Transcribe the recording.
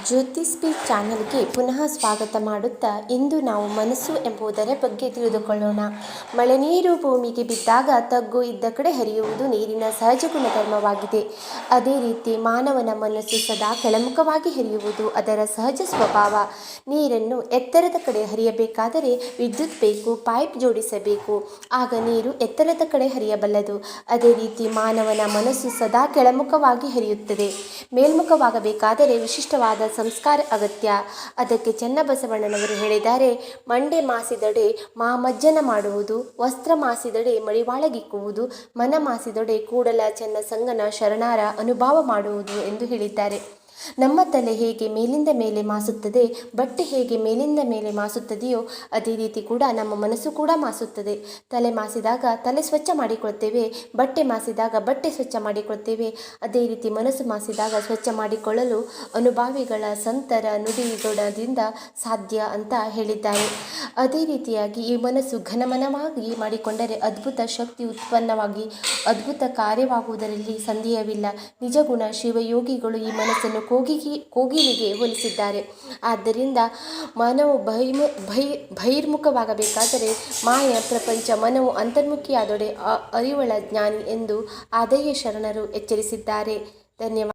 ಜ್ಯೋತಿ speak ಚಾನಲ್ಗೆ ಪುನಃ ಸ್ವಾಗತ ಮಾಡುತ್ತಾ ಇಂದು ನಾವು ಮನಸ್ಸು ಎಂಬುದರ ಬಗ್ಗೆ ತಿಳಿದುಕೊಳ್ಳೋಣ. ಮಳೆ ನೀರು ಭೂಮಿಗೆ ಬಿದ್ದಾಗ ತಗ್ಗು ಇದ್ದ ಕಡೆ ಹರಿಯುವುದು ನೀರಿನ ಸಹಜ ಗುಣಧರ್ಮವಾಗಿದೆ. ಅದೇ ರೀತಿ ಮಾನವನ ಮನಸ್ಸು ಸದಾ ಕೆಳಮುಖವಾಗಿ ಹರಿಯುವುದು ಅದರ ಸಹಜ ಸ್ವಭಾವ. ನೀರನ್ನು ಎತ್ತರದ ಕಡೆ ಹರಿಯಬೇಕಾದರೆ ವಿದ್ಯುತ್ ಬೇಕು, ಪೈಪ್ ಜೋಡಿಸಬೇಕು, ಆಗ ನೀರು ಎತ್ತರದ ಕಡೆ ಹರಿಯಬಲ್ಲದು. ಅದೇ ರೀತಿ ಮಾನವನ ಮನಸ್ಸು ಸದಾ ಕೆಳಮುಖವಾಗಿ ಹರಿಯುತ್ತದೆ. ಮೇಲ್ಮುಖವಾಗಬೇಕಾದರೆ ವಿಶಿಷ್ಟವಾದ ಸಂಸ್ಕಾರ ಅಗತ್ಯ. ಅದಕ್ಕೆ ಚನ್ನಬಸವಣ್ಣನವರು ಹೇಳಿದ್ದಾರೆ, ಮಂಡೆ ಮಾಸಿದಡೆ ಮಾಮಜ್ಜನ ಮಾಡುವುದು, ವಸ್ತ್ರ ಮಾಸಿದಡೆ ಮಡಿವಾಳಗಿಕ್ಕುವುದು, ಮನ ಮಾಸಿದಡೆ ಕೂಡಲ ಚೆನ್ನ ಸಂಗನ ಶರಣಾರ ಅನುಭವ ಮಾಡುವುದು ಎಂದು ಹೇಳಿದ್ದಾರೆ. ನಮ್ಮ ತಲೆ ಹೇಗೆ ಮೇಲಿಂದ ಮೇಲೆ ಮಾಸುತ್ತದೆ, ಬಟ್ಟೆ ಹೇಗೆ ಮೇಲಿಂದ ಮೇಲೆ ಮಾಸುತ್ತದೆಯೋ ಅದೇ ರೀತಿ ಕೂಡ ನಮ್ಮ ಮನಸ್ಸು ಕೂಡ ಮಾಸುತ್ತದೆ. ತಲೆ ಮಾಸಿದಾಗ ತಲೆ ಸ್ವಚ್ಛ ಮಾಡಿಕೊಳ್ತೇವೆ, ಬಟ್ಟೆ ಮಾಸಿದಾಗ ಬಟ್ಟೆ ಸ್ವಚ್ಛ ಮಾಡಿಕೊಳ್ತೇವೆ. ಅದೇ ರೀತಿ ಮನಸ್ಸು ಮಾಸಿದಾಗ ಸ್ವಚ್ಛ ಮಾಡಿಕೊಳ್ಳಲು ಅನುಭಾವಿಗಳ ಸಂತರ ನುಡಿಗೊಡದಿಂದ ಸಾಧ್ಯ ಅಂತ ಹೇಳಿದ್ದಾರೆ. ಅದೇ ರೀತಿಯಾಗಿ ಈ ಮನಸ್ಸು ಘನಮನವಾಗಿ ಮಾಡಿಕೊಂಡರೆ ಅದ್ಭುತ ಶಕ್ತಿ ಉತ್ಪನ್ನವಾಗಿ ಅದ್ಭುತ ಕಾರ್ಯವಾಗುವುದರಲ್ಲಿ ಸಂದೇಹವಿಲ್ಲ. ನಿಜಗುಣ ಶಿವಯೋಗಿಗಳು ಈ ಮನಸ್ಸನ್ನು ಕೋಗಿಲಿಗೆ ಹೋಲಿಸಿದ್ದಾರೆ. ಆದ್ದರಿಂದ ಮನವು ಬಹಿರ್ಮುಖವಾಗಬೇಕಾದರೆ ಮಾಯ ಪ್ರಪಂಚ, ಮನವು ಅಂತರ್ಮುಖಿಯಾದೊಡೆ ಅರಿವಳ ಜ್ಞಾನಿ ಎಂದು ಆದಯ್ಯ ಶರಣರು ಎಚ್ಚರಿಸಿದ್ದಾರೆ. ಧನ್ಯವಾದ.